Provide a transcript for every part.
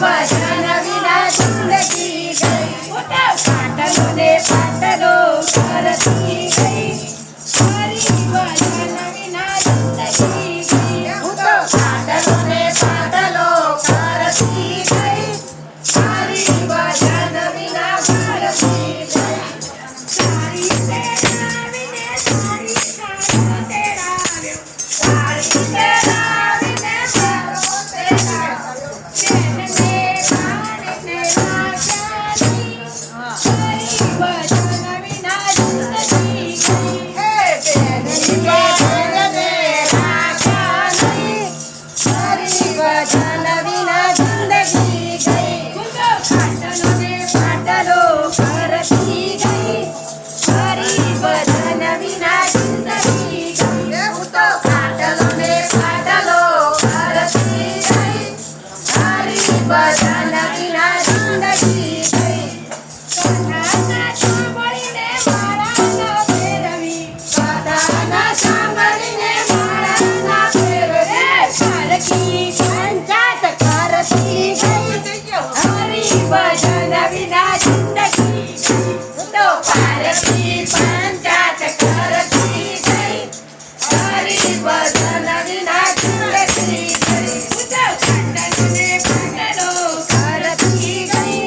ભજન વિના જિંદગી ગઈ. મોટા પાટલો ને પાટલો કરતી ગઈ. હરી ભજન વિના જિંદગી ગઈ. હું તો પાટલો ને પાટલો કરતી ગઈ. હરી ભજન વિના કરતી ગઈ. સારી તેડાવીને સારી સારો તેડાવ્યો. સારી તેડાવીને સારો તેડાવ્યો. જેને પાણીને વાગ્યાની. હરી ભજન વિના જિંદગી ગઈ. જેને પાણીને વાગ્યાની. હરી ભજન વિના જિંદગી ગઈ. હું તો પાટલો ને પાટલો કરતી ગઈ. હરી ભજન વિના જિંદગી ગઈ. હું તો પાટલો ને પાટલો કરતી ગઈ. હરી ભજન વિના જિંદગી ગઈ. કથાના સાંભળીને માળા ના ફેરવી. કથાના સાંભળીને માળા ના ફેરવી. પારકી પંચાત કરતી ગઈ. હરી ભજન વિના જિંદગી ગઈ. હું તો પારકી પંચાત કરતી ગઈ. હરી ભજન વિના જિંદગી ગઈ. હું તો પાટલો ને પાટલો કરતી ગઈ.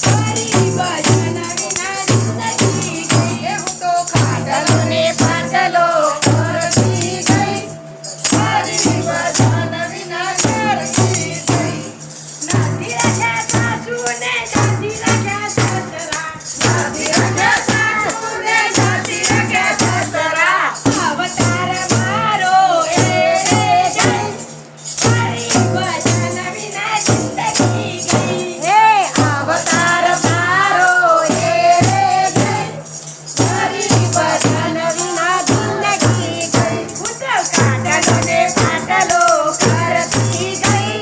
હરી ભજન વિના જિંદગી ગઈ. હું તો પાટલો ને પાટલો કરતી ગઈ. હરી ભજન વિના કરતી ગઈ. નથી રાખ્યા સાસુ ને નથી રાખ્યા સસરા. નથી રાખ્યા સાસુ ને નથી રાખ્યા સસરા. અવતાર મારો એ ગઈ. હરી ભજન વિના જિંદગી ગઈ. અવતાર મારો એ ગઈ. હરી ભજન વિના જિંદગી ગઈ. હું તો પાટલો ને પાટલો કરતી ગઈ.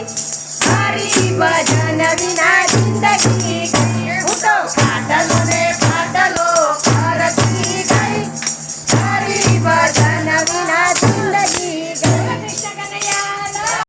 હરી ભજન વિના